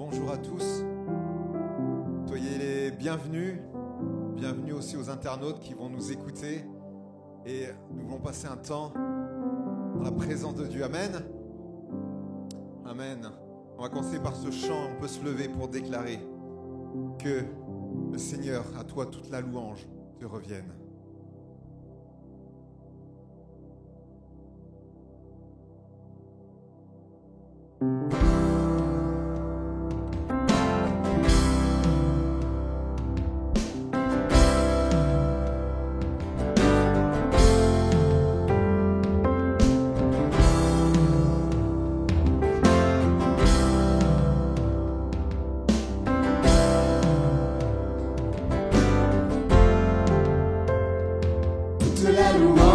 Bonjour à tous, soyez les bienvenus, bienvenue aussi aux internautes qui vont nous écouter et nous voulons passer un temps dans la présence de Dieu. Amen. Amen. On va commencer par ce chant, on peut se lever pour déclarer que le Seigneur, à toi toute la louange, te revienne. Alléluia,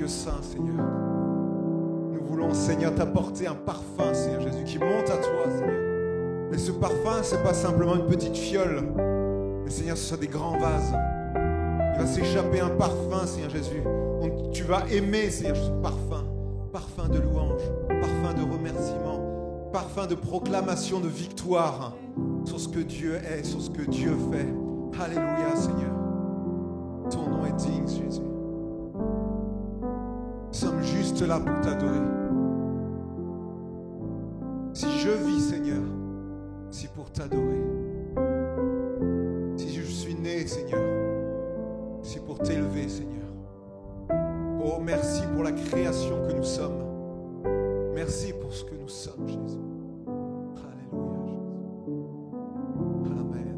Dieu saint, Seigneur. Nous voulons, Seigneur, t'apporter un parfum, Seigneur Jésus, qui monte à toi, Seigneur. Et ce parfum, ce n'est pas simplement une petite fiole, mais Seigneur, ce sont des grands vases. Il va s'échapper un parfum, Seigneur Jésus. Donc, tu vas aimer, Seigneur, ce parfum. Parfum de louange, parfum de remerciement, parfum de proclamation de victoire sur ce que Dieu est, sur ce que Dieu fait. Alléluia, Seigneur. Ton nom est digne, Jésus. Nous sommes juste là pour t'adorer. Si je vis, Seigneur, c'est pour t'adorer. Si je suis né, Seigneur, c'est pour t'élever, Seigneur. Oh, merci pour la création que nous sommes. Merci pour ce que nous sommes, Jésus. Alléluia, Jésus. Amen.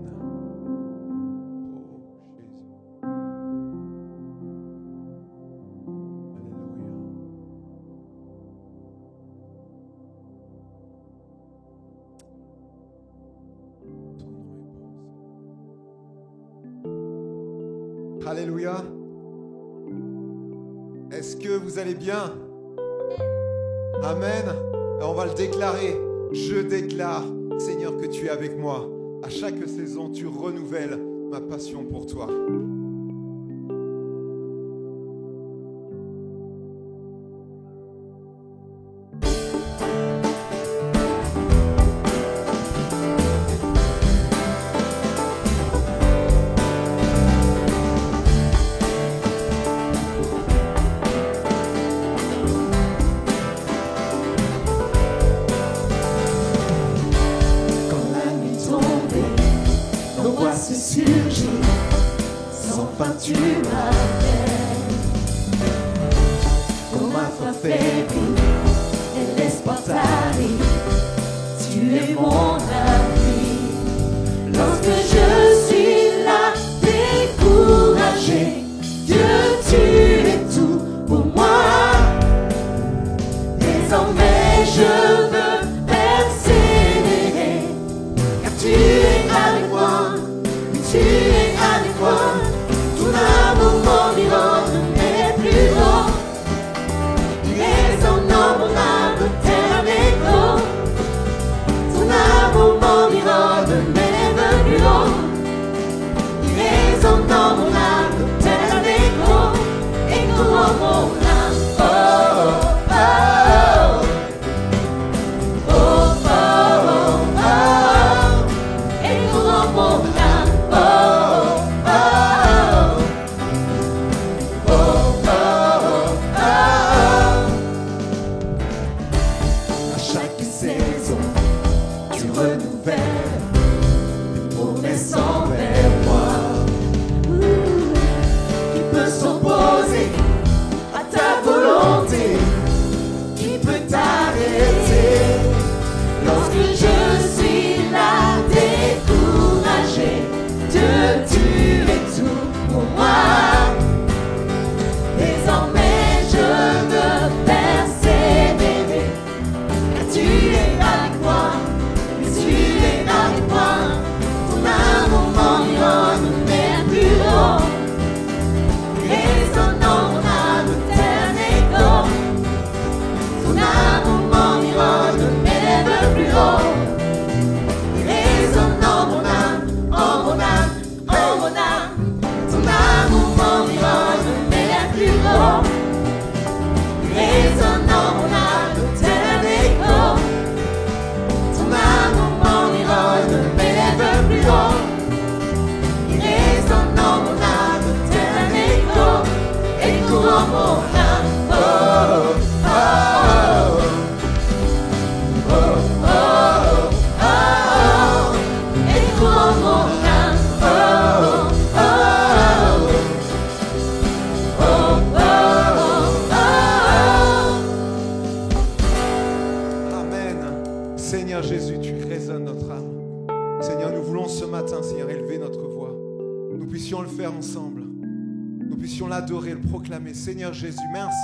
Oh, Jésus. Alléluia. Ton nom est bon. Alléluia. Est-ce que vous allez bien? Amen. On va le déclarer. Je déclare, Seigneur, que tu es avec moi. À chaque saison, tu renouvelles ma passion pour toi. Seigneur Jésus, merci.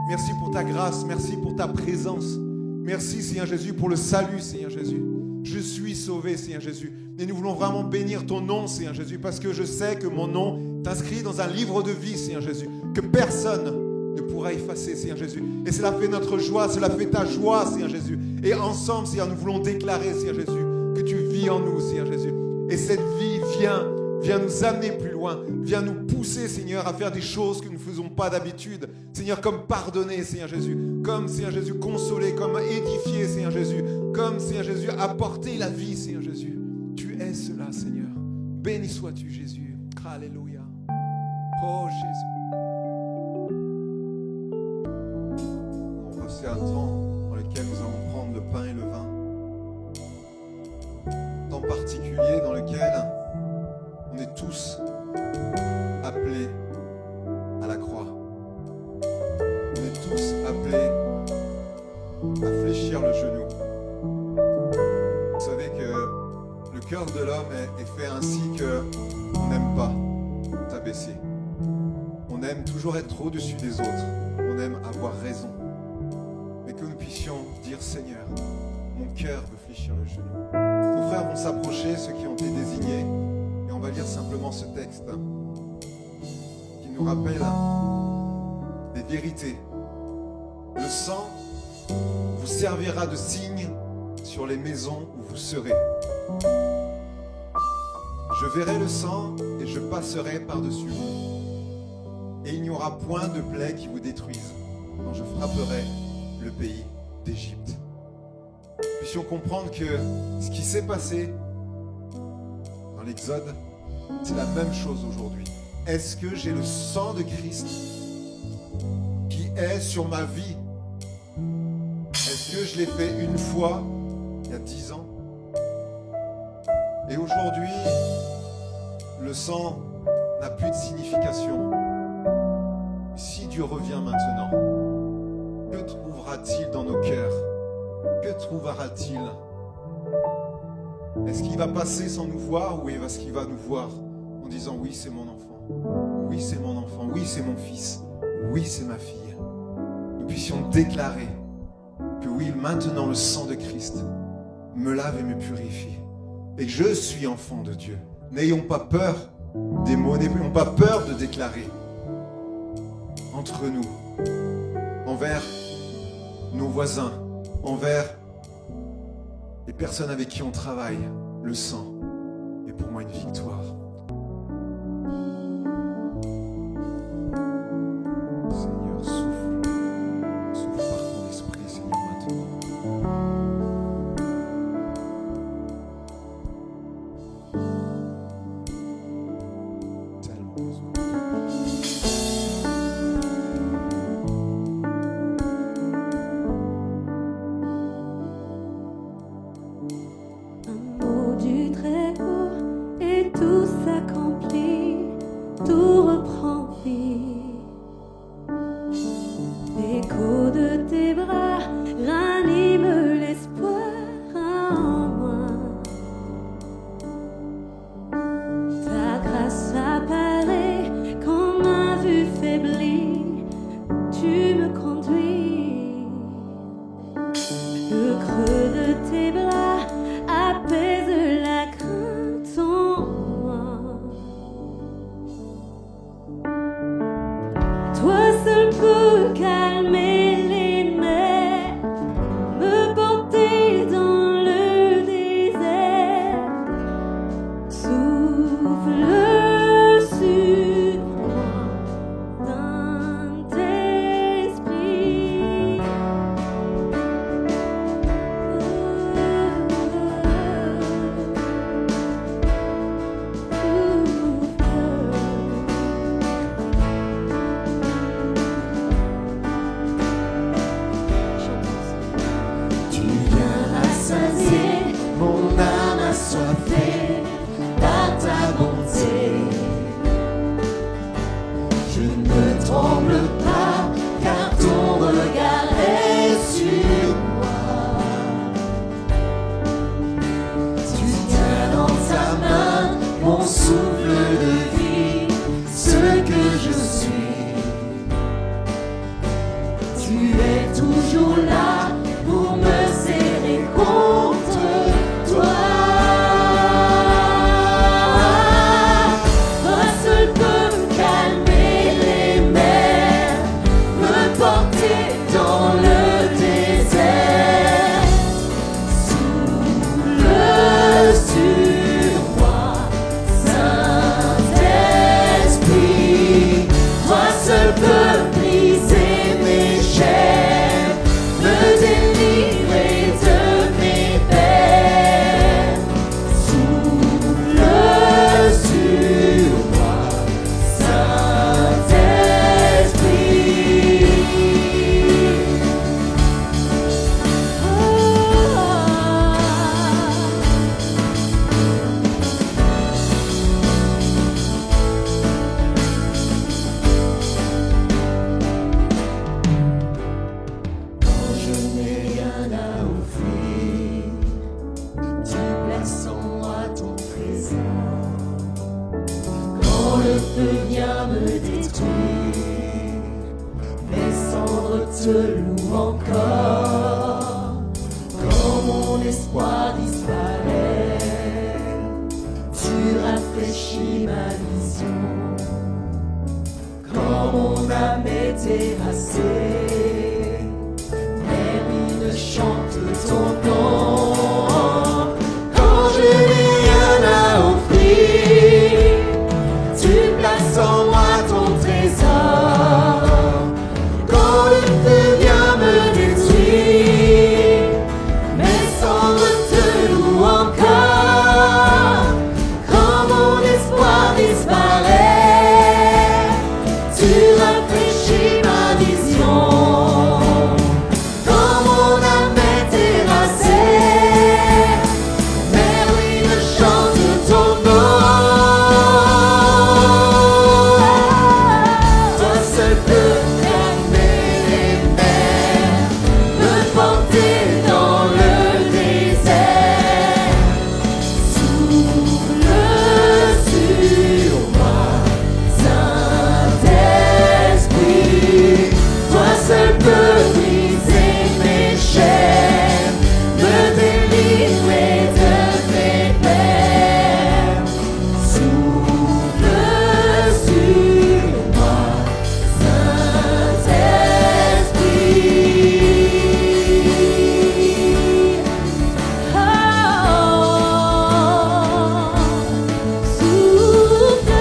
Merci pour ta grâce, merci pour ta présence. Merci, Seigneur Jésus, pour le salut, Seigneur Jésus. Je suis sauvé, Seigneur Jésus. Et nous voulons vraiment bénir ton nom, Seigneur Jésus, parce que je sais que mon nom est inscrit dans un livre de vie, Seigneur Jésus. Que personne ne pourra effacer, Seigneur Jésus. Et cela fait notre joie, cela fait ta joie, Seigneur Jésus. Et ensemble, Seigneur, nous voulons déclarer, Seigneur Jésus, que tu vis en nous, Seigneur Jésus. Et cette vie vient nous amener plus loin, vient nous pousser, Seigneur, à faire des choses que nous ne faisons pas d'habitude. Seigneur, comme pardonner, Seigneur Jésus, comme, Seigneur Jésus, consoler, comme édifier, Seigneur Jésus, comme, Seigneur Jésus, apporter la vie, Seigneur Jésus. Tu es cela, Seigneur. Béni sois-tu, Jésus. Alléluia. Oh, Jésus. On va passer un temps dans lequel nous allons prendre le pain et le vin. Un temps particulier dans lequel on est tous appelés à la croix. On est tous appelés à fléchir le genou. Vous savez que le cœur de l'homme est fait ainsi qu'on n'aime pas s'abaisser. On aime toujours être au-dessus des autres. On aime avoir raison. Mais que nous puissions dire, Seigneur, mon cœur veut fléchir le genou. Nos frères vont s'approcher, ceux qui ont été désignés. On va lire simplement ce texte qui nous rappelle des vérités. Le sang vous servira de signe sur les maisons où vous serez. Je verrai le sang et je passerai par-dessus vous. Et il n'y aura point de plaie qui vous détruise quand je frapperai le pays d'Égypte. Puissions comprendre que ce qui s'est passé dans l'Exode, c'est la même chose aujourd'hui. Est-ce que j'ai le sang de Christ qui est sur ma vie? Est-ce que je l'ai fait une fois, il y a 10 ans? Et aujourd'hui, le sang n'a plus de signification. Si Dieu revient maintenant, que trouvera-t-il dans nos cœurs? Que trouvera-t-il? Est-ce qu'il va passer sans nous voir ou est-ce qu'il va nous voir en disant oui, c'est mon enfant, oui, c'est mon enfant, oui, c'est mon fils, oui, c'est ma fille. Nous puissions déclarer que oui, maintenant le sang de Christ me lave et me purifie et que je suis enfant de Dieu. N'ayons pas peur des mots, n'ayons pas peur de déclarer entre nous, envers nos voisins, envers les personnes avec qui on travaille. Le sang est pour moi une victoire. Seigneur, souffle par ton esprit, Seigneur, maintenant. Tellement besoin. Tout reprend vie. L'écho de tes bras ranime l'espoir en moi. Ta grâce apparaît quand ma vue faiblit. Tu me conduis. Le creux de tes bras apaise la crainte en moi. Toi seul peux calmer les mers, me porter dans le désert. Souffle sur moi, Saint-Esprit. te loue encore. Quand mon espoir disparaît, tu rafraîchis ma vision. Quand mon âme est terrassée, mes mines chantent ton nom. Quand je n'ai rien à offrir, tu places en moi ton trésor. Quand le feu vient me détruire, mes cendres te louent encore. Quand mon espoir disparaît, tu rafraîchis ma vision. Quand mon âme est terrassée, mes ruines chantent ton nom. Toi seul peux calmer les mers, me porter dans le désert. Souffle sur moi, Saint-Esprit. Toi seul peux briser mes chaînes, me délivrer de mes peines. Souffle sur moi, Saint-Esprit. Oh, souffle, Souffle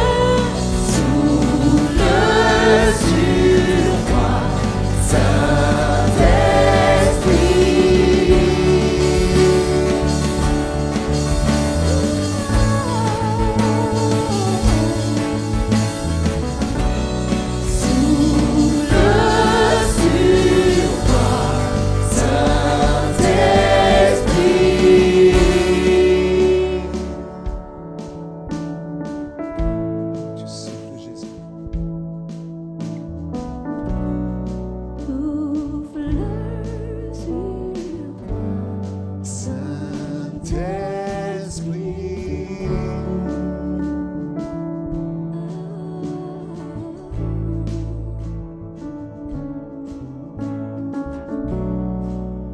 sur moi, Tu souffles, Jésus. souffle sur moi. Saint-Esprit.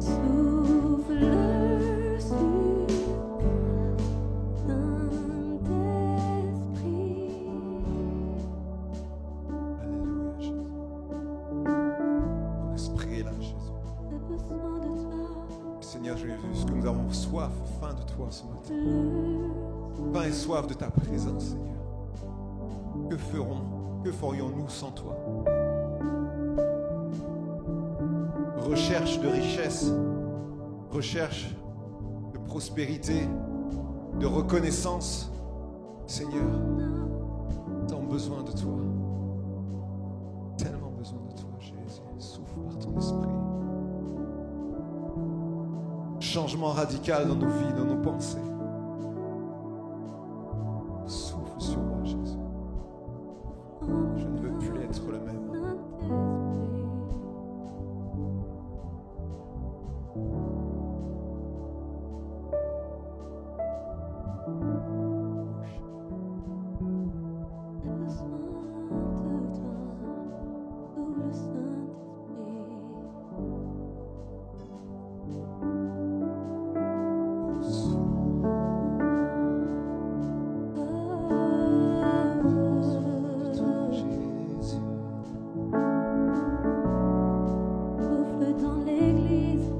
Souffle sur Saint-Esprit. Alléluia, Jésus. Ton esprit est là, Jésus. J'ai besoin de toi. Seigneur, je vu ce que nous avons soif, faim de toi ce matin. Faim et soif de ta présence, Seigneur. Que ferions-nous sans toi? Recherche de richesse, recherche de prospérité, de reconnaissance. Seigneur, nous avons besoin de toi. Tellement besoin de toi, Jésus. Souffle par ton esprit. Changement radical dans nos vies, dans nos pensées. Souffle sur moi, Jésus. Je ne veux plus être le même. Jésus. Souffle dans l'église.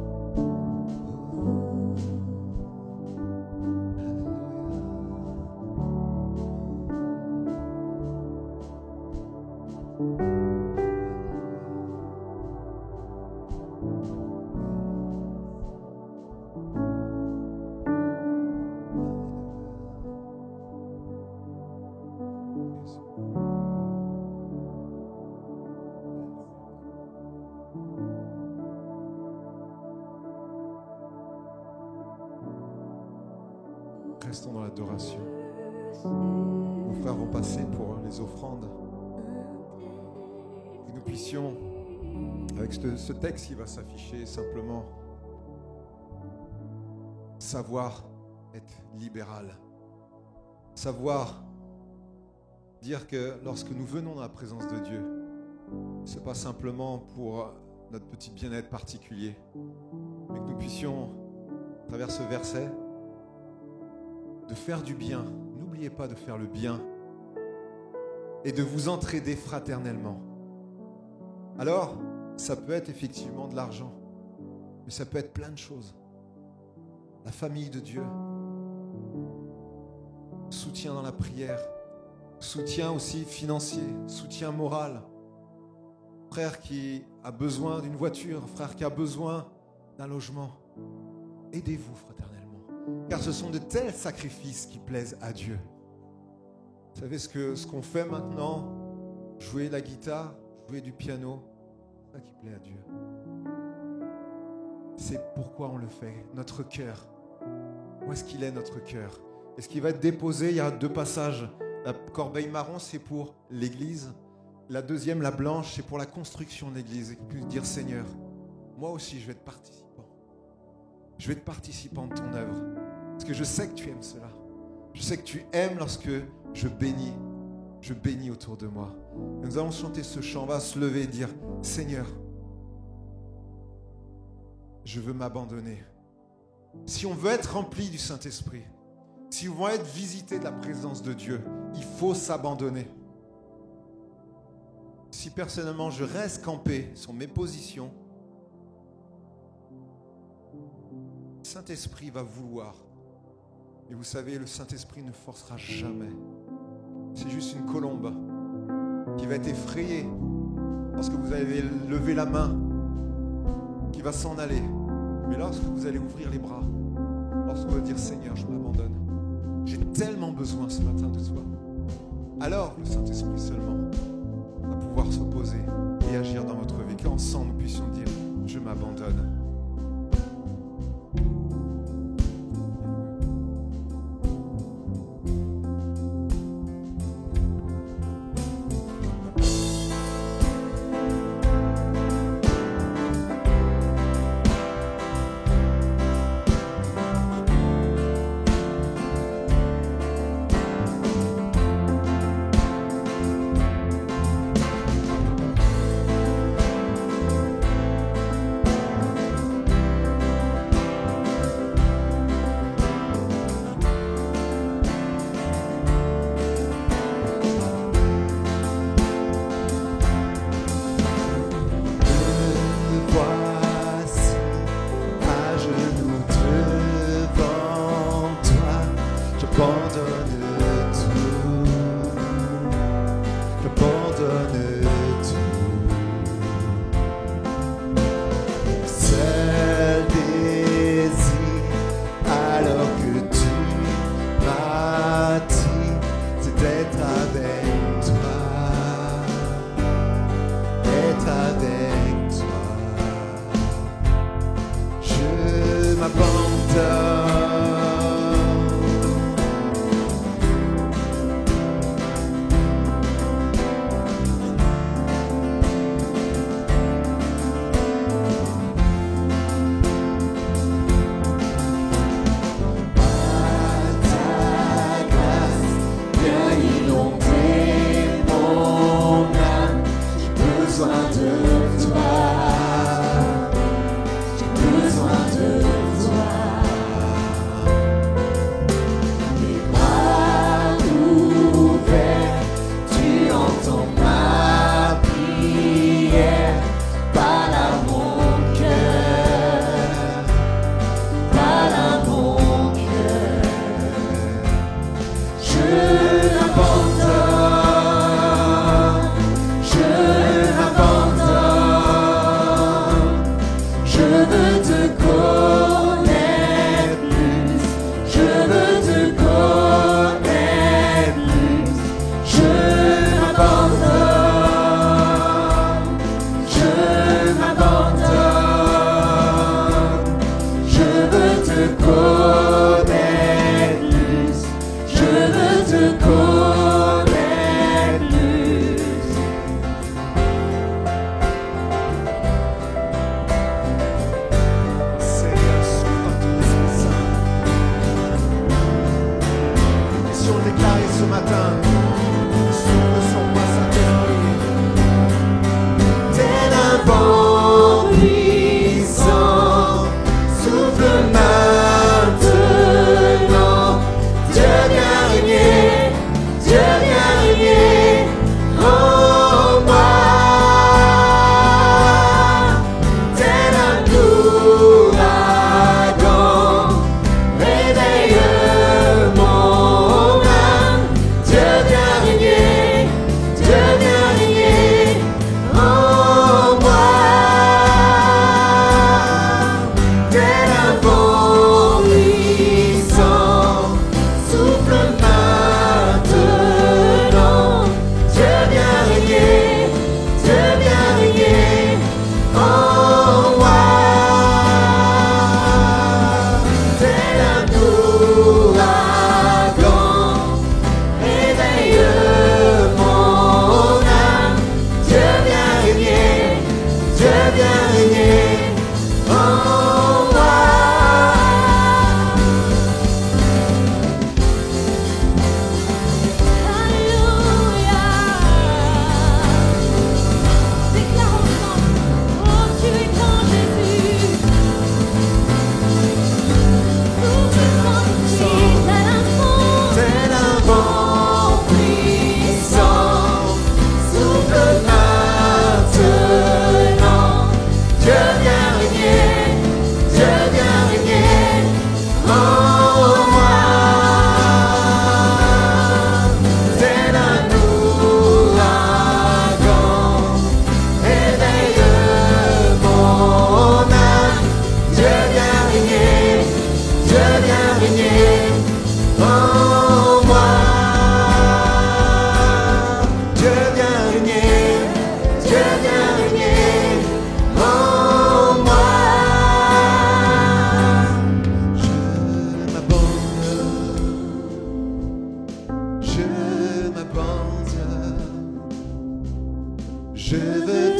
Restons dans l'adoration. Nos frères vont passer pour les offrandes. Que nous puissions, avec ce texte qui va s'afficher, simplement savoir être libéral. Savoir dire que lorsque nous venons dans la présence de Dieu, ce n'est pas simplement pour notre petit bien-être particulier, mais que nous puissions, à travers ce verset, de faire du bien. N'oubliez pas de faire le bien et de vous entraider fraternellement. Alors, ça peut être effectivement de l'argent, mais ça peut être plein de choses. La famille de Dieu, soutien dans la prière, soutien aussi financier, soutien moral. Frère qui a besoin d'une voiture, frère qui a besoin d'un logement. Aidez-vous fraternellement, car ce sont de tels sacrifices qui plaisent à Dieu. Vous savez ce qu'on fait maintenant, jouer la guitare, jouer du piano, c'est ça qui plaît à Dieu. C'est pourquoi on le fait, notre cœur. Où est-ce qu'il est notre cœur? Est-ce qu'il va être déposé? Il y a 2 passages. La corbeille marron, c'est pour l'église. La deuxième, la blanche, c'est pour la construction de l'église. Et que puisse dire, Seigneur, moi aussi, je vais être participant. Je vais être participant de ton œuvre. Parce que je sais que tu aimes cela. Je sais que tu aimes lorsque je bénis autour de moi. Et nous allons chanter ce chant. On va se lever et dire, Seigneur, je veux m'abandonner. Si on veut être rempli du Saint-Esprit, si on veut être visité de la présence de Dieu, il faut s'abandonner. Si personnellement je reste campé sur mes positions, le Saint-Esprit va vouloir. Et vous savez, le Saint-Esprit ne forcera jamais. C'est juste une colombe qui va être effrayée lorsque vous avez levé la main, qui va s'en aller. Mais lorsque vous allez ouvrir les bras, lorsque vous allez dire, Seigneur, je m'abandonne. J'ai tellement besoin ce matin de toi. Alors le Saint-Esprit seulement va pouvoir se poser et agir dans votre vie. Qu'ensemble nous puissions dire, je m'abandonne. Je m'abandonne.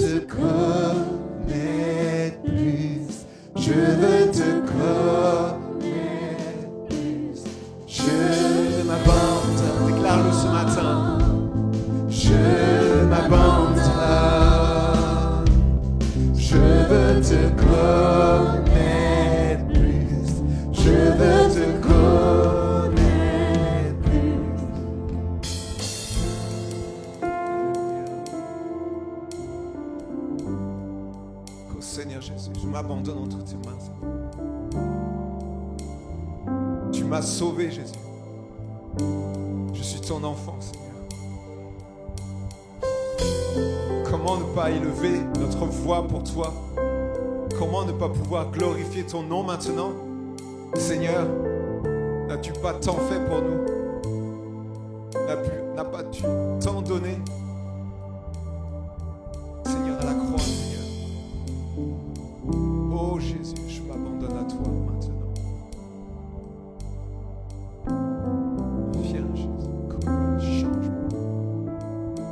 te connaître plus. Je veux te connaître plus. Je m'abandonne. Déclare-le ce matin. Je m'abandonne. Je veux te connaître plus. Je veux te connaître plus. Oh Seigneur Jésus, je m'abandonne entre tes mains. Tu m'as sauvé, Jésus. Je suis ton enfant, Seigneur. Comment ne pas élever notre voix pour toi? Comment ne pas pouvoir glorifier ton nom maintenant? Seigneur, n'as-tu pas tant fait pour nous? N'as pas tu tant donné? Seigneur, à la croix, Seigneur. Oh Jésus, je m'abandonne à toi maintenant. Viens Jésus, change-moi.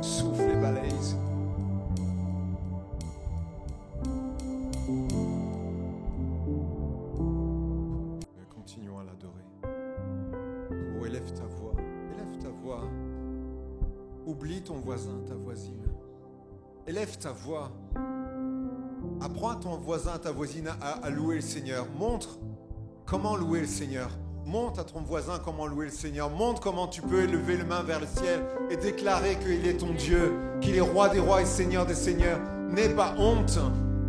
Souffle et balaye. Continuons à l'adorer. Oh, élève ta voix. Élève ta voix. Oublie ton voisin, ta voisine. Élève ta voix. Apprends à ton voisin, à ta voisine à louer le Seigneur. Montre comment louer le Seigneur. Montre à ton voisin comment louer le Seigneur. Montre comment tu peux élever les mains vers le ciel et déclarer qu'il est ton Dieu, qu'il est roi des rois et Seigneur des seigneurs. N'aie pas honte.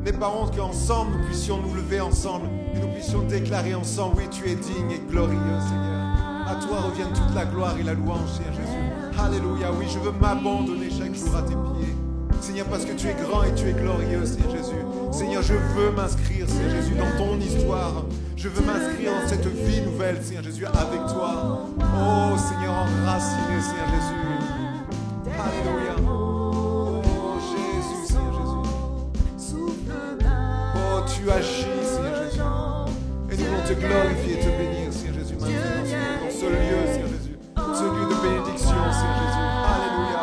N'aie pas honte qu'ensemble nous puissions nous lever ensemble et nous puissions déclarer ensemble, oui, tu es digne et glorieux, Seigneur. À toi revienne toute la gloire et la louange, Seigneur Jésus. Alléluia, oui, je veux m'abandonner chaque jour à tes pieds. Seigneur, parce que tu es grand et tu es glorieux, Seigneur Jésus. Seigneur, je veux m'inscrire, Seigneur Jésus, dans ton histoire. Je veux m'inscrire dans cette vie nouvelle, Seigneur Jésus, avec toi. Oh, Seigneur, enraciné, Seigneur Jésus. Alléluia. Oh, Jésus, Seigneur Jésus. Oh, tu agis, Seigneur Jésus. Et nous voulons te glorifier et te bénir, Seigneur Jésus, maintenant, Seigneur, dans ce lieu, Seigneur Jésus. Ce lieu de bénédiction, Seigneur Jésus. Alléluia.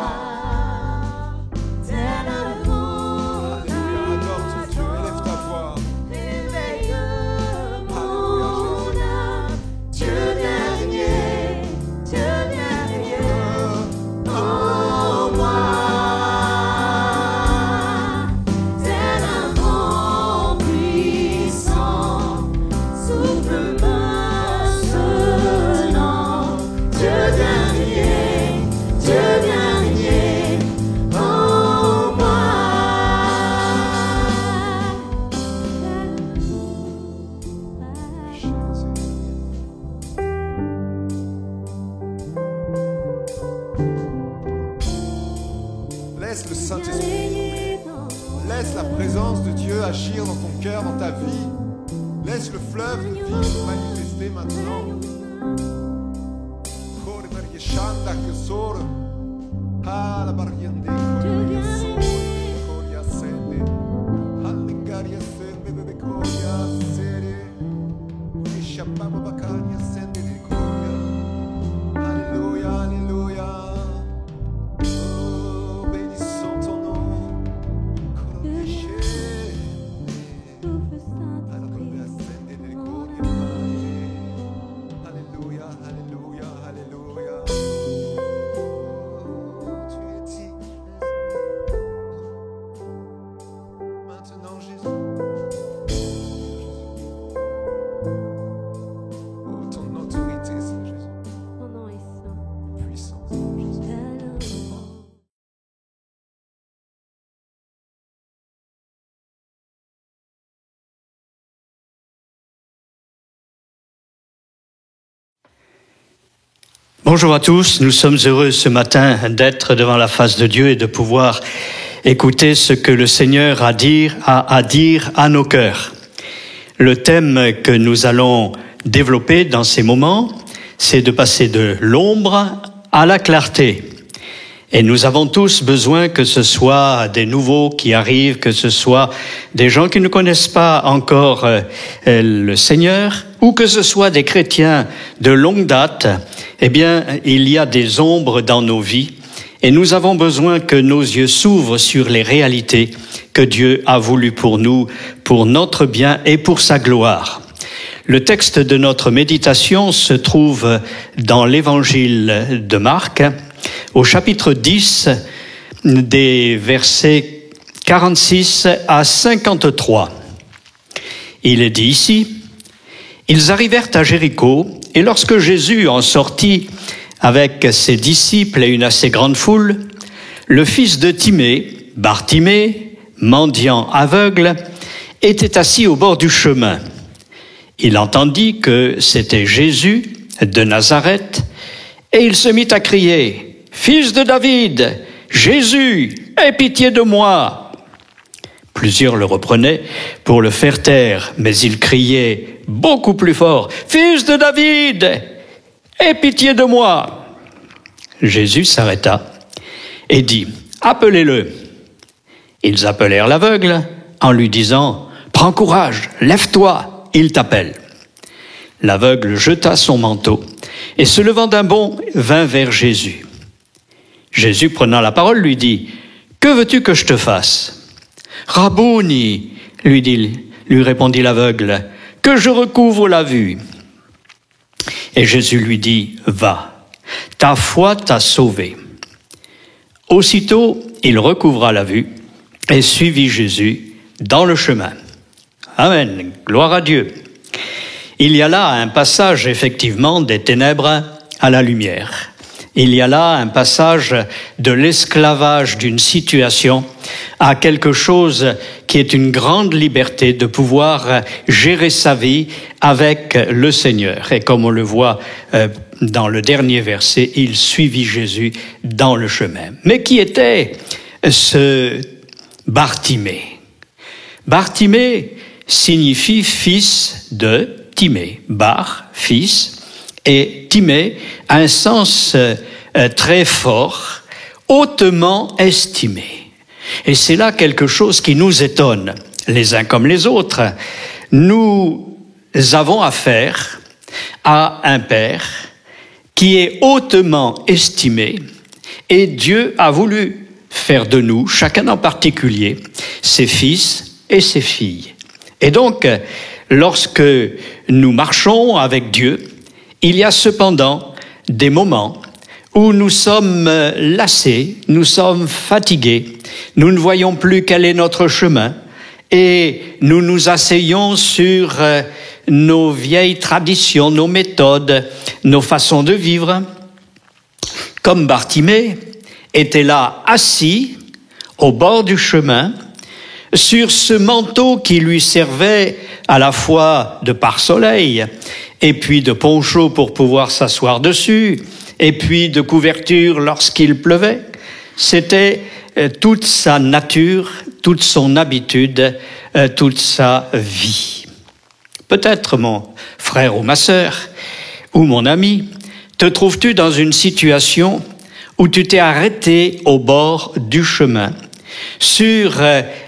Laisse le Saint-Esprit, laisse la présence de Dieu agir dans ton cœur, dans ta vie. Laisse le fleuve de vie se manifester maintenant. Alléluia, alléluia. Oh, bénissons ton nom. Alléluia, alléluia, alléluia. Oh, tu es digne. Maintenant, Jésus. Oh, ton autorité, Seigneur Jésus. Ton nom est saint. Puissance, Seigneur Jésus. Bonjour à tous, nous sommes heureux ce matin d'être devant la face de Dieu et de pouvoir écouter ce que le Seigneur a à dire à nos cœurs. Le thème que nous allons développer dans ces moments, c'est de passer de l'ombre à la clarté. Et nous avons tous besoin que ce soit des nouveaux qui arrivent, que ce soit des gens qui ne connaissent pas encore le Seigneur, ou que ce soit des chrétiens de longue date. Eh bien, il y a des ombres dans nos vies. Et nous avons besoin que nos yeux s'ouvrent sur les réalités que Dieu a voulu pour nous, pour notre bien et pour sa gloire. Le texte de notre méditation se trouve dans l'évangile de Marc, au chapitre 10, des versets 46 à 53. Il est dit ici, « Ils arrivèrent à Jéricho, et lorsque Jésus en sortit avec ses disciples et une assez grande foule, le fils de Timée, Bartimée, mendiant aveugle, était assis au bord du chemin. Il entendit que c'était Jésus de Nazareth, et il se mit à crier, « Fils de David, Jésus, aie pitié de moi !» Plusieurs le reprenaient pour le faire taire, mais il criait beaucoup plus fort, « Fils de David, aie pitié de moi !» Jésus s'arrêta et dit, « Appelez-le !» Ils appelèrent l'aveugle en lui disant, « Prends courage, lève-toi, il t'appelle. » L'aveugle jeta son manteau et se levant d'un bond, vint vers Jésus. Jésus, prenant la parole, lui dit, « Que veux-tu que je te fasse ?»« Rabouni, lui répondit l'aveugle, « que je recouvre la vue. » Et Jésus lui dit, « Va, ta foi t'a sauvé. » Aussitôt, il recouvra la vue et suivit Jésus dans le chemin. Amen, gloire à Dieu. Il y a là un passage, effectivement, des ténèbres à la lumière. Il y a là un passage de l'esclavage d'une situation à quelque chose qui est une grande liberté de pouvoir gérer sa vie avec le Seigneur. Et comme on le voit dans le dernier verset, il suivit Jésus dans le chemin. Mais qui était ce Bartimée? Bartimée signifie fils de Timée. Bar, fils, et Timée a un sens très fort, hautement estimé. Et c'est là quelque chose qui nous étonne, les uns comme les autres. Nous avons affaire à un Père qui est hautement estimé, et Dieu a voulu faire de nous, chacun en particulier, ses fils et ses filles. Et donc, lorsque nous marchons avec Dieu, il y a cependant des moments où nous sommes lassés, nous sommes fatigués, nous ne voyons plus quel est notre chemin et nous nous asseyons sur nos vieilles traditions, nos méthodes, nos façons de vivre. Comme Bartimée était là assis au bord du chemin, sur ce manteau qui lui servait à la fois de pare-soleil et puis de poncho pour pouvoir s'asseoir dessus et puis de couverture lorsqu'il pleuvait. C'était toute sa nature, toute son habitude, toute sa vie. Peut-être, mon frère ou ma sœur, ou mon ami, te trouves-tu dans une situation où tu t'es arrêté au bord du chemin, sur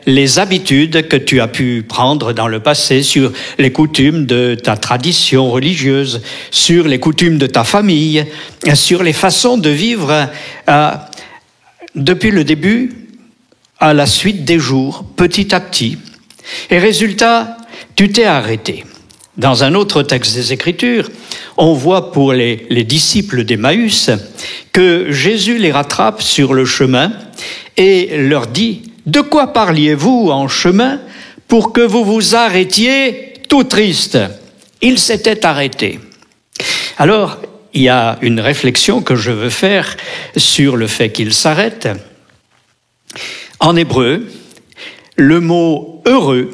les habitudes que tu as pu prendre dans le passé, sur les coutumes de ta tradition religieuse, sur les coutumes de ta famille, sur les façons de vivre depuis le début à la suite des jours, petit à petit. Et résultat, tu t'es arrêté. Dans un autre texte des Écritures, on voit pour les disciples d'Emmaüs que Jésus les rattrape sur le chemin et leur dit « De quoi parliez-vous en chemin pour que vous vous arrêtiez tout triste ?» Ils s'étaient arrêtés. Alors, il y a une réflexion que je veux faire sur le fait qu'ils s'arrêtent. En hébreu, le mot « heureux »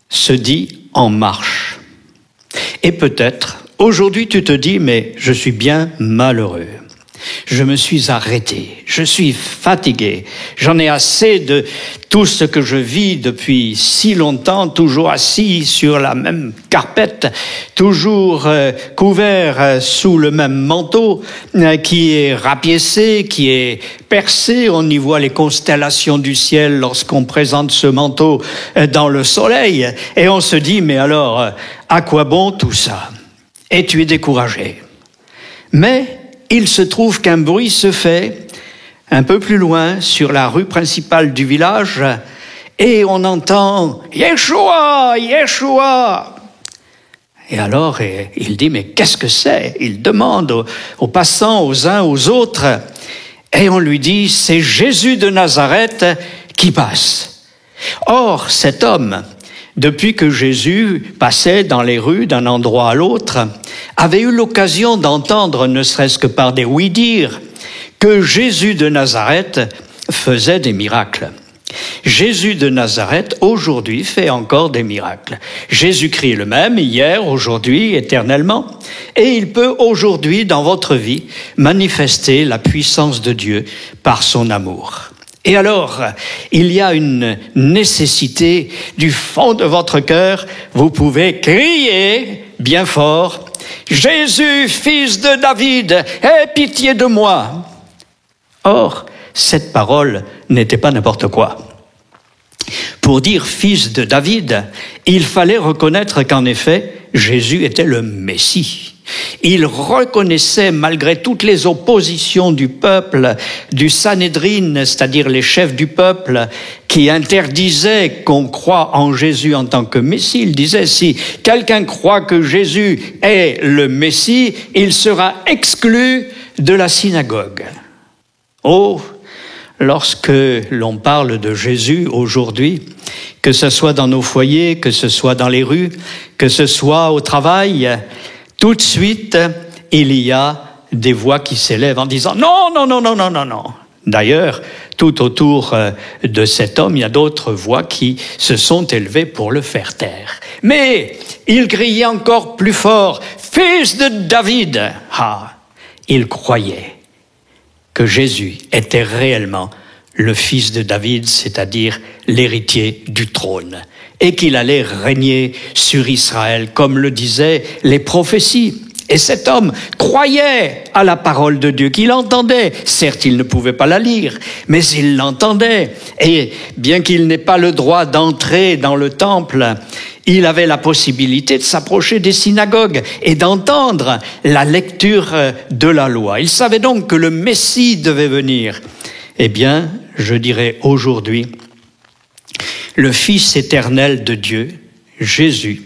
se dit « en marche ». Et peut-être, aujourd'hui tu te dis, mais je suis bien malheureux. Je me suis arrêté, je suis fatigué, j'en ai assez de tout ce que je vis depuis si longtemps, toujours assis sur la même carpette, toujours couvert sous le même manteau qui est rapiécé, qui est percé. On y voit les constellations du ciel lorsqu'on présente ce manteau dans le soleil et on se dit, mais alors, à quoi bon tout ça? Et tu es découragé. Mais il se trouve qu'un bruit se fait un peu plus loin, sur la rue principale du village, et on entend « Yeshua, Yeshua !» Et alors, il dit « Mais qu'est-ce que c'est ?» Il demande aux passants, aux uns, aux autres, et on lui dit « C'est Jésus de Nazareth qui passe. » Or, cet homme, depuis que Jésus passait dans les rues d'un endroit à l'autre, avait eu l'occasion d'entendre, ne serait-ce que par des oui-dire, que Jésus de Nazareth faisait des miracles. Jésus de Nazareth, aujourd'hui, fait encore des miracles. Jésus-Christ est le même, hier, aujourd'hui, éternellement. Et il peut aujourd'hui, dans votre vie, manifester la puissance de Dieu par son amour. Et alors, il y a une nécessité du fond de votre cœur. Vous pouvez crier bien fort, « Jésus, fils de David, aie pitié de moi !» Or, cette parole n'était pas n'importe quoi. Pour dire fils de David, il fallait reconnaître qu'en effet, Jésus était le Messie. Il reconnaissait, malgré toutes les oppositions du peuple, du Sanhédrin, c'est-à-dire les chefs du peuple, qui interdisaient qu'on croie en Jésus en tant que Messie. Il disait, si quelqu'un croit que Jésus est le Messie, il sera exclu de la synagogue. Oh, lorsque l'on parle de Jésus aujourd'hui, que ce soit dans nos foyers, que ce soit dans les rues, que ce soit au travail, tout de suite, il y a des voix qui s'élèvent en disant « Non, non, non, non, non, non, non ». D'ailleurs, tout autour de cet homme, il y a d'autres voix qui se sont élevées pour le faire taire. Mais il criait encore plus fort « Fils de David !» Ah, il croyait que Jésus était réellement le fils de David, c'est-à-dire l'héritier du trône, et qu'il allait régner sur Israël, comme le disaient les prophéties. Et cet homme croyait à la parole de Dieu, qu'il entendait. Certes, il ne pouvait pas la lire, mais il l'entendait. Et bien qu'il n'ait pas le droit d'entrer dans le temple, il avait la possibilité de s'approcher des synagogues et d'entendre la lecture de la loi. Il savait donc que le Messie devait venir. Eh bien, je dirais aujourd'hui, le Fils éternel de Dieu, Jésus,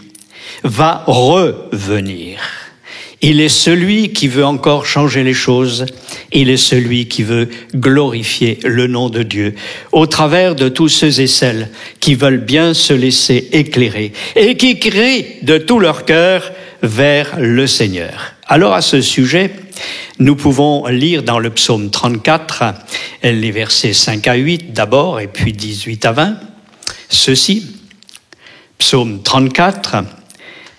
va revenir. Il est celui qui veut encore changer les choses. Il est celui qui veut glorifier le nom de Dieu au travers de tous ceux et celles qui veulent bien se laisser éclairer et qui crient de tout leur cœur vers le Seigneur. Alors à ce sujet, nous pouvons lire dans le psaume 34, les versets 5 à 8 d'abord et puis 18 à 20, ceci, psaume 34,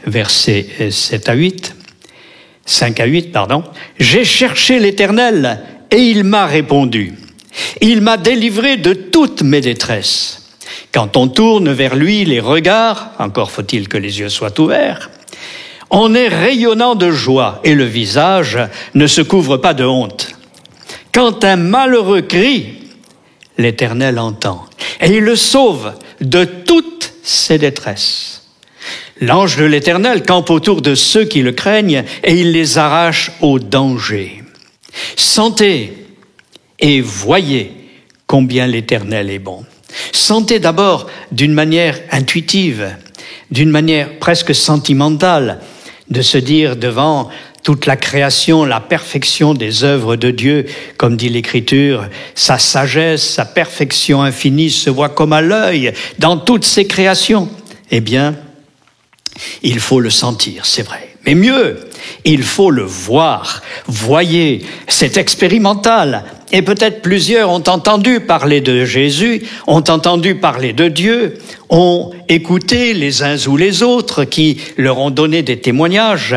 versets 7 à 8, 5 à 8, pardon. « J'ai cherché l'Éternel et il m'a répondu. Il m'a délivré de toutes mes détresses. Quand on tourne vers lui les regards, encore faut-il que les yeux soient ouverts, on est rayonnant de joie et le visage ne se couvre pas de honte. Quand un malheureux crie, l'Éternel entend et il le sauve de toutes ses détresses. L'ange de l'Éternel campe autour de ceux qui le craignent et il les arrache au danger. Sentez et voyez combien l'Éternel est bon. Sentez d'abord d'une manière intuitive, d'une manière presque sentimentale, de se dire devant toute la création, la perfection des œuvres de Dieu, comme dit l'Écriture, sa sagesse, sa perfection infinie se voit comme à l'œil dans toutes ses créations. Eh bien, il faut le sentir, c'est vrai. Mais mieux, il faut le voir. Voyez, c'est expérimental. Et peut-être plusieurs ont entendu parler de Jésus, ont entendu parler de Dieu, ont écouté les uns ou les autres qui leur ont donné des témoignages.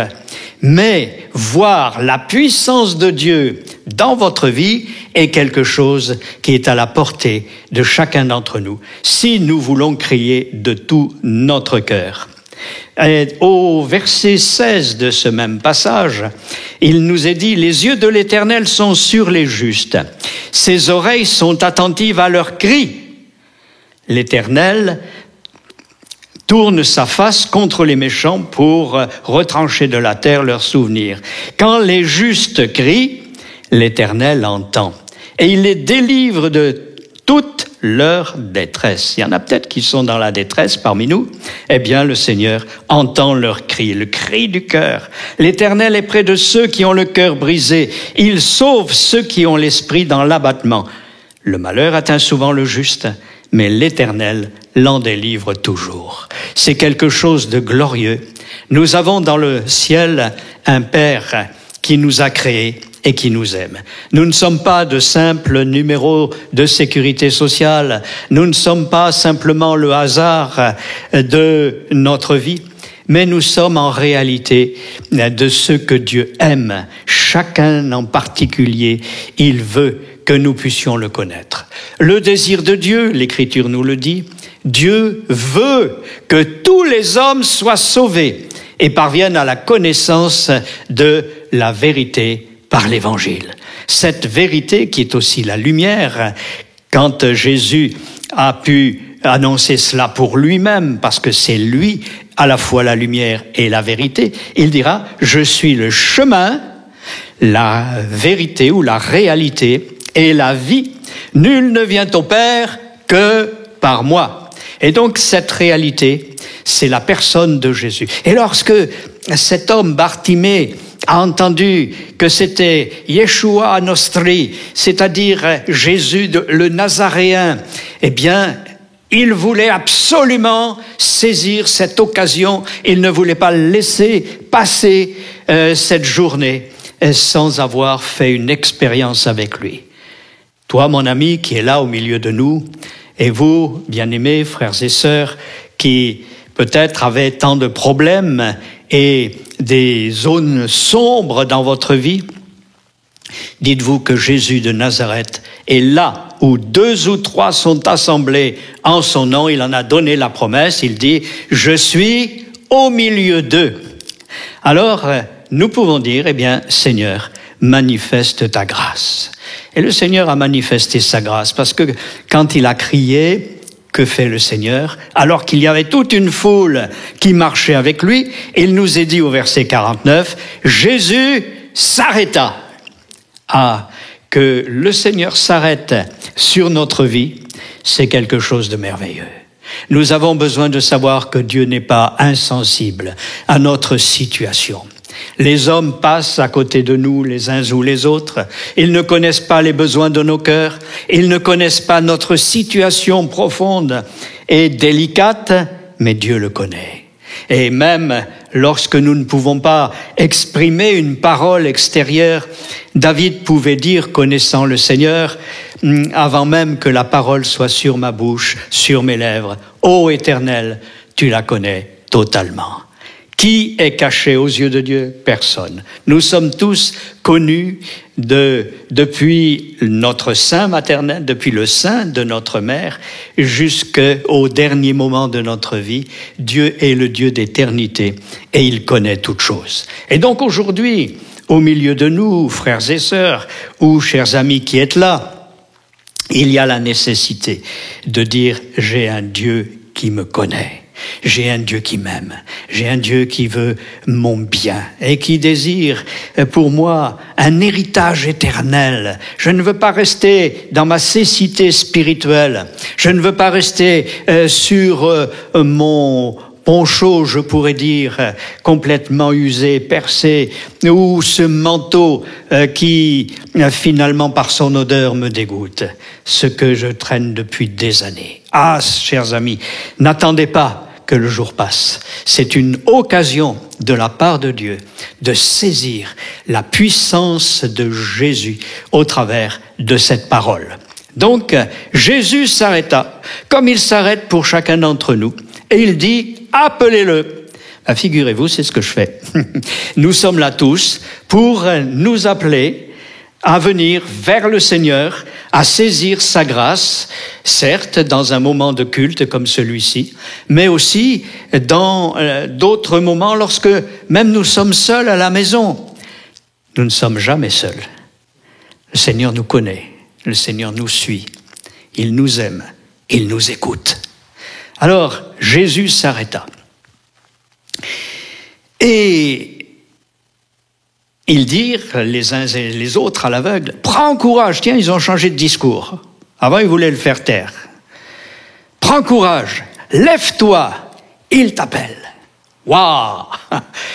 Mais voir la puissance de Dieu dans votre vie est quelque chose qui est à la portée de chacun d'entre nous, si nous voulons crier de tout notre cœur. Et au verset 16 de ce même passage, il nous est dit « Les yeux de l'Éternel sont sur les justes, ses oreilles sont attentives à leurs cris. L'Éternel tourne sa face contre les méchants pour retrancher de la terre leurs souvenirs. Quand les justes crient, l'Éternel entend et il les délivre de toute leur détresse. Il y en a peut-être qui sont dans la détresse parmi nous. Eh bien, le Seigneur entend leur cri, le cri du cœur. L'Éternel est près de ceux qui ont le cœur brisé. Il sauve ceux qui ont l'esprit dans l'abattement. Le malheur atteint souvent le juste, mais l'Éternel l'en délivre toujours. C'est quelque chose de glorieux. Nous avons dans le ciel un Père qui nous a créés et qui nous aime. Nous ne sommes pas de simples numéros de sécurité sociale. Nous ne sommes pas simplement le hasard de notre vie, mais nous sommes en réalité de ceux que Dieu aime. Chacun en particulier, il veut que nous puissions le connaître. Le désir de Dieu, l'Écriture nous le dit, Dieu veut que tous les hommes soient sauvés et parviennent à la connaissance de la vérité par l'Évangile. Cette vérité qui est aussi la lumière, quand Jésus a pu annoncer cela pour lui-même, parce que c'est lui à la fois la lumière et la vérité, il dira « Je suis le chemin, la vérité ou la réalité et la vie. Nul ne vient au Père que par moi. » Et donc cette réalité, c'est la personne de Jésus. Et lorsque cet homme Bartimée a entendu que c'était Yeshua Nostri, c'est-à-dire Jésus le Nazaréen, eh bien, il voulait absolument saisir cette occasion. Il ne voulait pas laisser passer cette journée sans avoir fait une expérience avec lui. Toi, mon ami, qui est là au milieu de nous, et vous, bien-aimés frères et sœurs, qui peut-être avez tant de problèmes et des zones sombres dans votre vie, dites-vous que Jésus de Nazareth est là où 2 ou 3 sont assemblés en son nom. Il en a donné la promesse. Il dit « Je suis au milieu d'eux ». Alors, nous pouvons dire, eh bien, Seigneur, manifeste ta grâce. Et le Seigneur a manifesté sa grâce parce que quand il a crié, que fait le Seigneur? Alors qu'il y avait toute une foule qui marchait avec lui, il nous est dit au verset 49, Jésus s'arrêta. Ah, que le Seigneur s'arrête sur notre vie, c'est quelque chose de merveilleux. Nous avons besoin de savoir que Dieu n'est pas insensible à notre situation. Les hommes passent à côté de nous les uns ou les autres. Ils ne connaissent pas les besoins de nos cœurs. Ils ne connaissent pas notre situation profonde et délicate, mais Dieu le connaît. Et même lorsque nous ne pouvons pas exprimer une parole extérieure, David pouvait dire, connaissant le Seigneur, avant même que la parole soit sur ma bouche, sur mes lèvres, « Ô Éternel, tu la connais totalement ». Qui est caché aux yeux de Dieu? Personne. Nous sommes tous connus depuis notre sein maternel, depuis le sein de notre mère, jusqu'au dernier moment de notre vie. Dieu est le Dieu d'éternité et il connaît toutes choses. Et donc aujourd'hui, au milieu de nous, frères et sœurs, ou chers amis qui êtes là, il y a la nécessité de dire « J'ai un Dieu qui me connaît ». J'ai un Dieu qui m'aime, j'ai un Dieu qui veut mon bien et qui désire pour moi un héritage éternel. Je ne veux pas rester dans ma cécité spirituelle, je ne veux pas rester sur mon poncho, je pourrais dire, complètement usé, percé, ou ce manteau qui finalement par son odeur me dégoûte, ce que je traîne depuis des années. Ah, chers amis, n'attendez pas que le jour passe. C'est une occasion de la part de Dieu de saisir la puissance de Jésus au travers de cette parole. Donc, Jésus s'arrêta, comme il s'arrête pour chacun d'entre nous, et il dit « Appelez-le ». Ben, figurez-vous, c'est ce que je fais. Nous sommes là tous pour nous appeler à venir vers le Seigneur, à saisir sa grâce, certes dans un moment de culte comme celui-ci, mais aussi dans d'autres moments lorsque même nous sommes seuls à la maison. Nous ne sommes jamais seuls. Le Seigneur nous connaît, le Seigneur nous suit, il nous aime, il nous écoute. Alors Jésus s'arrêta. Et ils dirent les uns et les autres à l'aveugle, « Prends courage !» Tiens, ils ont changé de discours. Avant, ils voulaient le faire taire. « Prends courage, lève-toi, il t'appelle. » Waouh!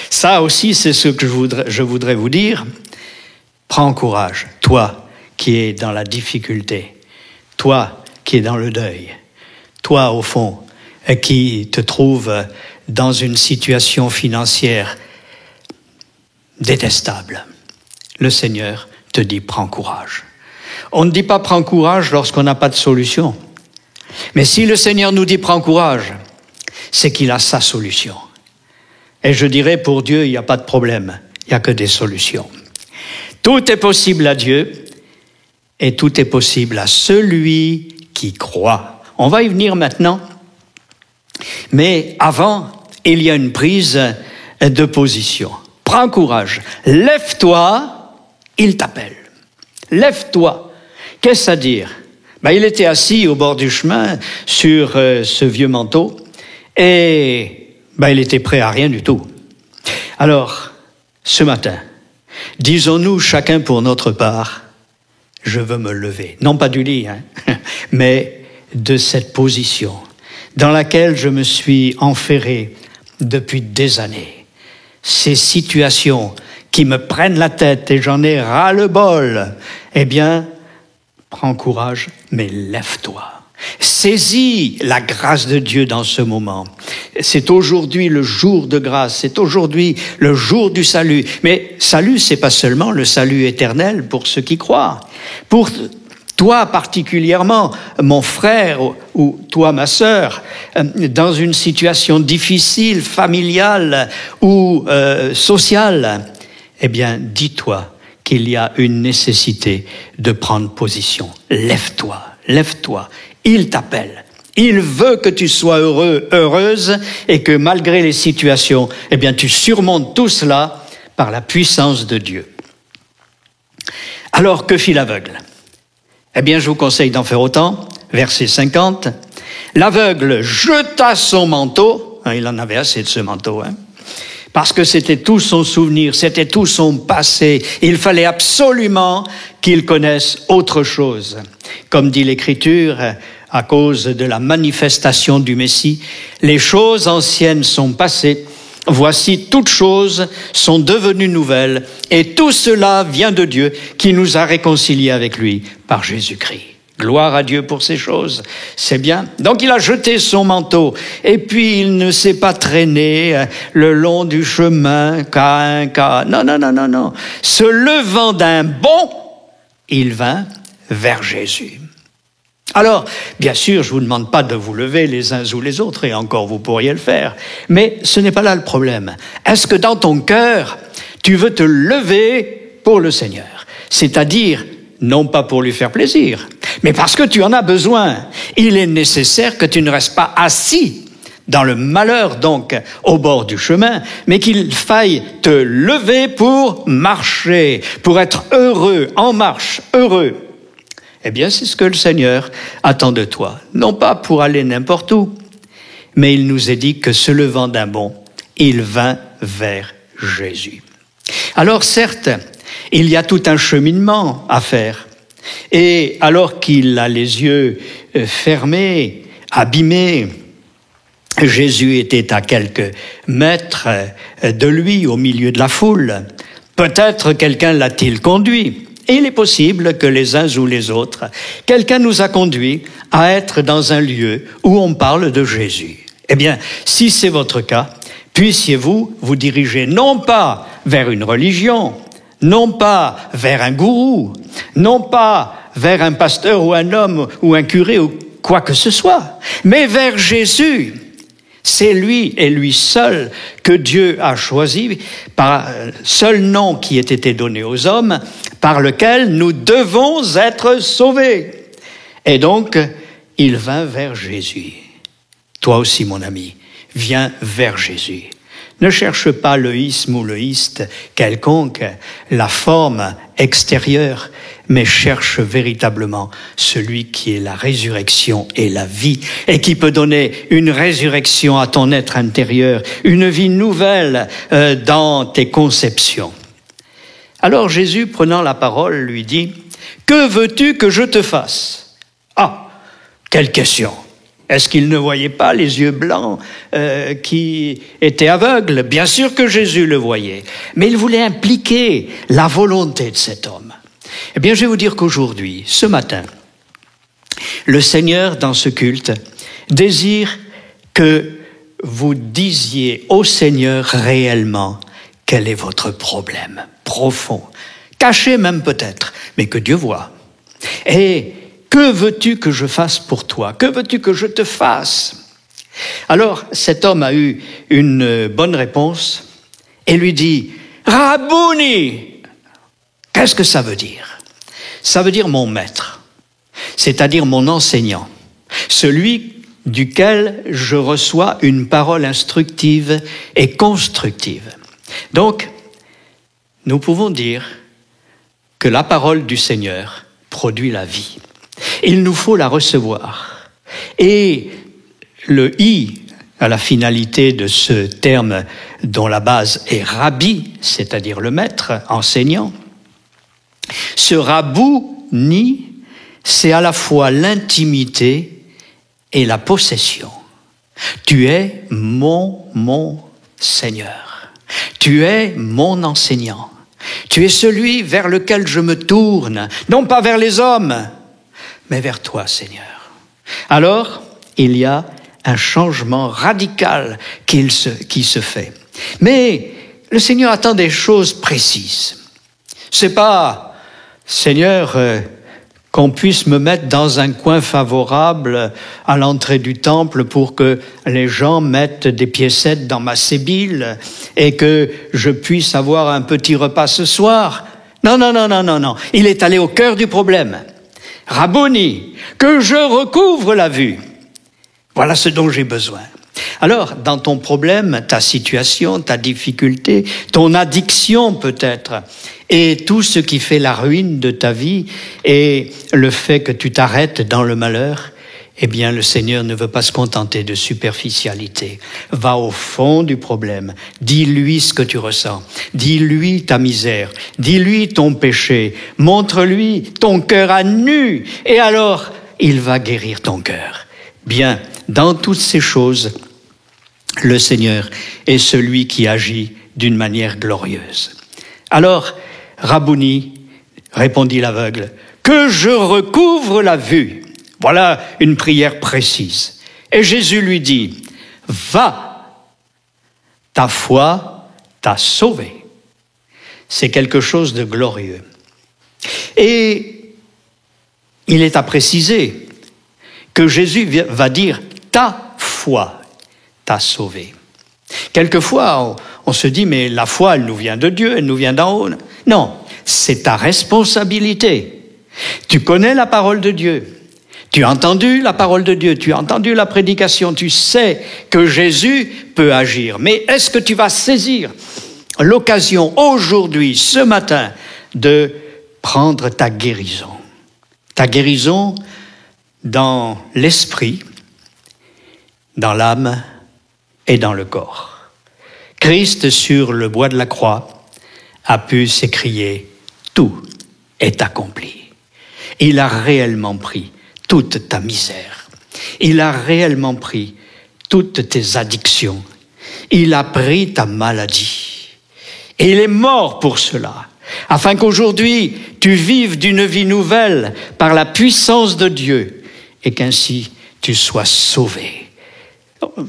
Ça aussi, c'est ce que je voudrais vous dire. Prends courage, toi qui es dans la difficulté, toi qui es dans le deuil, toi, au fond, qui te trouves dans une situation financière détestable. Le Seigneur te dit, prends courage. On ne dit pas prends courage lorsqu'on n'a pas de solution. Mais si le Seigneur nous dit prends courage, c'est qu'il a sa solution. Et je dirais, pour Dieu, il n'y a pas de problème, il n'y a que des solutions. Tout est possible à Dieu et tout est possible à celui qui croit. On va y venir maintenant. Mais avant, il y a une prise de position. Prends courage, lève-toi, il t'appelle. Lève-toi. Qu'est-ce à dire? Il était assis au bord du chemin sur ce vieux manteau et il était prêt à rien du tout. Alors, ce matin, disons-nous chacun pour notre part, je veux me lever. Non pas du lit, mais de cette position dans laquelle je me suis enferré depuis des années. Ces situations qui me prennent la tête et j'en ai ras-le-bol, eh bien, prends courage, mais lève-toi. Saisis la grâce de Dieu dans ce moment. C'est aujourd'hui le jour de grâce, c'est aujourd'hui le jour du salut. Mais salut, c'est pas seulement le salut éternel pour ceux qui croient. Pour toi particulièrement, mon frère ou toi, ma sœur, dans une situation difficile, familiale ou sociale, eh bien, dis-toi qu'il y a une nécessité de prendre position. Lève-toi, lève-toi. Il t'appelle. Il veut que tu sois heureux, heureuse, et que malgré les situations, eh bien, tu surmontes tout cela par la puissance de Dieu. Alors, que fit l'aveugle? Eh bien, je vous conseille d'en faire autant. Verset 50. L'aveugle jeta son manteau. Il en avait assez de ce manteau, parce que c'était tout son souvenir, c'était tout son passé. Il fallait absolument qu'il connaisse autre chose. Comme dit l'Écriture, à cause de la manifestation du Messie, les choses anciennes sont passées, voici toutes choses sont devenues nouvelles, et tout cela vient de Dieu qui nous a réconciliés avec lui par Jésus-Christ. Gloire à Dieu pour ces choses, c'est bien. Donc il a jeté son manteau, et puis il ne s'est pas traîné le long du chemin, non. Se levant d'un bond, il vint vers Jésus. Alors, bien sûr, je ne vous demande pas de vous lever les uns ou les autres, et encore vous pourriez le faire, mais ce n'est pas là le problème. Est-ce que dans ton cœur, tu veux te lever pour le Seigneur? C'est-à-dire, non pas pour lui faire plaisir, mais parce que tu en as besoin. Il est nécessaire que tu ne restes pas assis dans le malheur, donc, au bord du chemin, mais qu'il faille te lever pour marcher, pour être heureux, en marche, heureux. Eh bien, c'est ce que le Seigneur attend de toi. Non pas pour aller n'importe où, mais il nous est dit que se levant d'un bond, il vint vers Jésus. Alors, certes, il y a tout un cheminement à faire. Et alors qu'il a les yeux fermés, abîmés, Jésus était à quelques mètres de lui, au milieu de la foule. Peut-être quelqu'un l'a-t-il conduit. Et il est possible que les uns ou les autres, quelqu'un nous a conduits à être dans un lieu où on parle de Jésus. Eh bien, si c'est votre cas, puissiez-vous vous diriger non pas vers une religion, non pas vers un gourou, non pas vers un pasteur ou un homme ou un curé ou quoi que ce soit, mais vers Jésus. C'est lui et lui seul que Dieu a choisi, par seul nom qui ait été donné aux hommes, par lequel nous devons être sauvés. Et donc, il vint vers Jésus. Toi aussi, mon ami, viens vers Jésus. Ne cherche pas le isme ou le iste quelconque, la forme extérieure, mais cherche véritablement celui qui est la résurrection et la vie, et qui peut donner une résurrection à ton être intérieur, une vie nouvelle dans tes conceptions. Alors Jésus, prenant la parole, lui dit, « Que veux-tu que je te fasse ?» Ah, quelle question! Est-ce qu'il ne voyait pas les yeux blancs qui étaient aveugles? Bien sûr que Jésus le voyait, mais il voulait impliquer la volonté de cet homme. Eh bien, je vais vous dire qu'aujourd'hui, ce matin, le Seigneur, dans ce culte, désire que vous disiez au Seigneur réellement quel est votre problème profond, caché même peut-être, mais que Dieu voit. Et que veux-tu que je fasse pour toi? Que veux-tu que je te fasse? Alors, cet homme a eu une bonne réponse et lui dit, Rabouni! Qu'est-ce que ça veut dire? Ça veut dire mon maître, c'est-à-dire mon enseignant, celui duquel je reçois une parole instructive et constructive. Donc, nous pouvons dire que la parole du Seigneur produit la vie. Il nous faut la recevoir. Et le « i » à la finalité de ce terme dont la base est « rabbi », c'est-à-dire le maître, enseignant, ce rabouni, c'est à la fois l'intimité et la possession. Tu es mon Seigneur. Tu es mon enseignant. Tu es celui vers lequel je me tourne, non pas vers les hommes, mais vers toi, Seigneur. Alors, il y a un changement radical qui se fait. Mais le Seigneur attend des choses précises. C'est pas, Seigneur, qu'on puisse me mettre dans un coin favorable à l'entrée du temple pour que les gens mettent des piécettes dans ma sébile et que je puisse avoir un petit repas ce soir. Non. Il est allé au cœur du problème. Rabouni, que je recouvre la vue. Voilà ce dont j'ai besoin. Alors, dans ton problème, ta situation, ta difficulté, ton addiction peut-être, et tout ce qui fait la ruine de ta vie, et le fait que tu t'arrêtes dans le malheur, eh bien, le Seigneur ne veut pas se contenter de superficialité. Va au fond du problème. Dis-lui ce que tu ressens. Dis-lui ta misère. Dis-lui ton péché. Montre-lui ton cœur à nu. Et alors, il va guérir ton cœur. Bien, dans toutes ces choses, le Seigneur est celui qui agit d'une manière glorieuse. Alors, Rabouni, répondit l'aveugle, que je recouvre la vue. Voilà une prière précise. Et Jésus lui dit, va, ta foi t'a sauvé. C'est quelque chose de glorieux. Et il est à préciser que Jésus va dire, ta foi t'a sauvé. Quelquefois, on se dit, mais la foi, elle nous vient de Dieu, elle nous vient d'en haut. Non, c'est ta responsabilité. Tu connais la parole de Dieu. Tu as entendu la parole de Dieu, tu as entendu la prédication, tu sais que Jésus peut agir. Mais est-ce que tu vas saisir l'occasion aujourd'hui, ce matin, de prendre ta guérison? Ta guérison dans l'esprit, dans l'âme et dans le corps. Christ, sur le bois de la croix, a pu s'écrier « Tout est accompli ». Il a réellement pris toute ta misère. Il a réellement pris toutes tes addictions. Il a pris ta maladie. Et il est mort pour cela, afin qu'aujourd'hui, tu vives d'une vie nouvelle par la puissance de Dieu et qu'ainsi tu sois sauvé.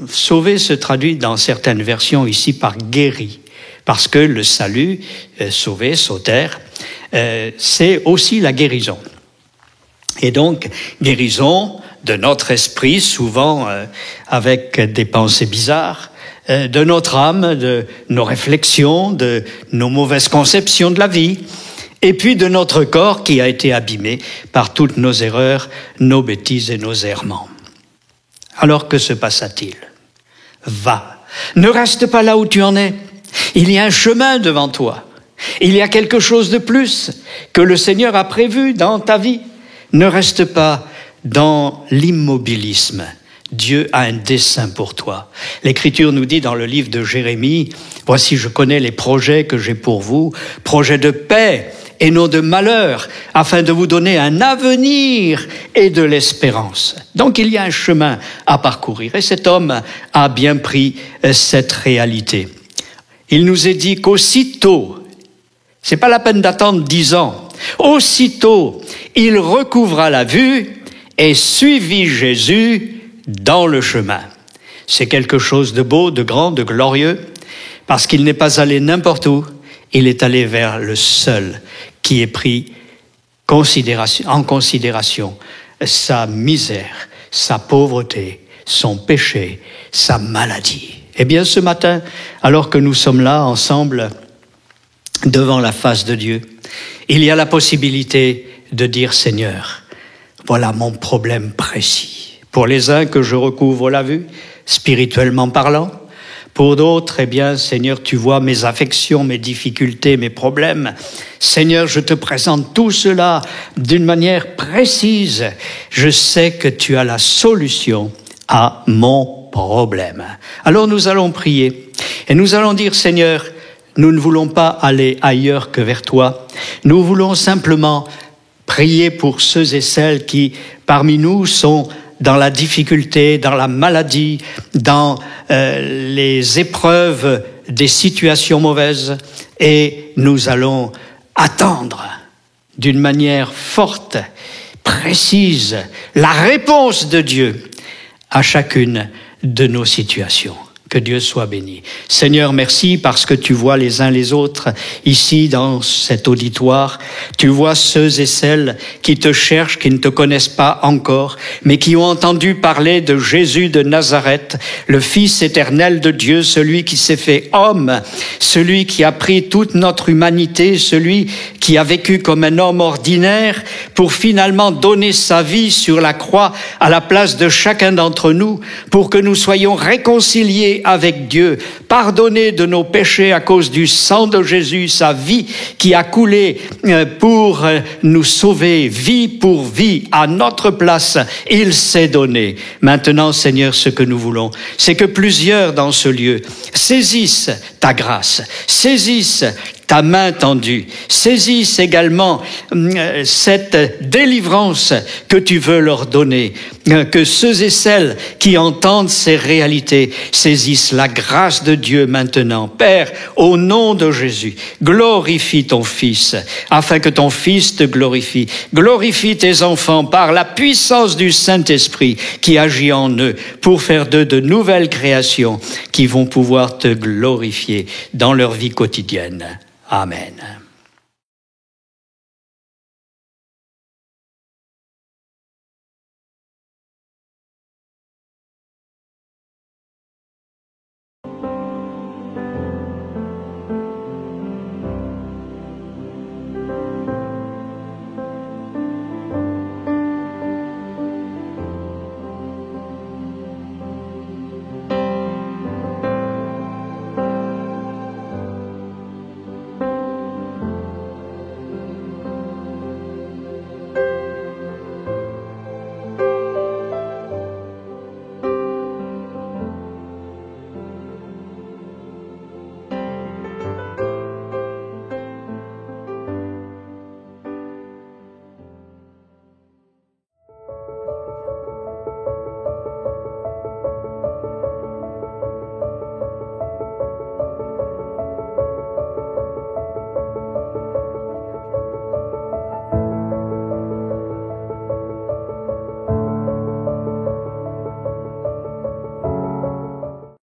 Sauvé se traduit dans certaines versions ici par guéri, parce que le salut, sauvé, sauter, c'est aussi la guérison. Et donc, guérison de notre esprit, souvent avec des pensées bizarres, de notre âme, de nos réflexions, de nos mauvaises conceptions de la vie, et puis de notre corps qui a été abîmé par toutes nos erreurs, nos bêtises et nos errements. Alors que se passa-t-il? Va, ne reste pas là où tu en es. Il y a un chemin devant toi. Il y a quelque chose de plus que le Seigneur a prévu dans ta vie. Ne reste pas dans l'immobilisme Dieu a un dessein pour toi. L'Écriture nous dit dans le livre de Jérémie, « Voici, je connais les projets que j'ai pour vous, projets de paix et non de malheur, afin de vous donner un avenir et de l'espérance. » Donc il y a un chemin à parcourir et cet homme a bien pris cette réalité. Il nous est dit qu'aussitôt, c'est pas la peine d'attendre 10 ans, aussitôt il recouvra la vue et suivit Jésus dans le chemin. C'est quelque chose de beau, de grand, de glorieux, parce qu'il n'est pas allé n'importe où, il est allé vers le seul qui ait pris en considération sa misère, sa pauvreté, son péché, sa maladie. Eh bien, ce matin, alors que nous sommes là ensemble devant la face de Dieu, il y a la possibilité de dire « Seigneur, voilà mon problème précis. » Pour les uns, que je recouvre la vue, spirituellement parlant. Pour d'autres, eh bien, Seigneur, tu vois mes affections, mes difficultés, mes problèmes. Seigneur, je te présente tout cela d'une manière précise. Je sais que tu as la solution à mon problème. Alors nous allons prier et nous allons dire, Seigneur, nous ne voulons pas aller ailleurs que vers toi. Nous voulons simplement prier pour ceux et celles qui, parmi nous, sont dans la difficulté, dans la maladie, dans les épreuves des situations mauvaises. Et nous allons attendre d'une manière forte, précise, la réponse de Dieu à chacune de nos situations. Que Dieu soit béni. Seigneur, merci parce que tu vois les uns les autres ici dans cet auditoire. Tu vois ceux et celles qui te cherchent, qui ne te connaissent pas encore, mais qui ont entendu parler de Jésus de Nazareth, le Fils éternel de Dieu, celui qui s'est fait homme, celui qui a pris toute notre humanité, celui qui a vécu comme un homme ordinaire pour finalement donner sa vie sur la croix à la place de chacun d'entre nous, pour que nous soyons réconciliés avec Dieu, pardonnés de nos péchés à cause du sang de Jésus, sa vie qui a coulé pour nous sauver, vie pour vie, à notre place, il s'est donné. Maintenant, Seigneur, ce que nous voulons, c'est que plusieurs dans ce lieu saisissent ta grâce, saisissent ta main tendue, saisissent également cette délivrance que tu veux leur donner, que ceux et celles qui entendent ces réalités saisissent la grâce de Dieu maintenant. Père, au nom de Jésus, glorifie ton Fils, afin que ton Fils te glorifie. Glorifie tes enfants par la puissance du Saint-Esprit qui agit en eux pour faire d'eux de nouvelles créations qui vont pouvoir te glorifier dans leur vie quotidienne. Amen.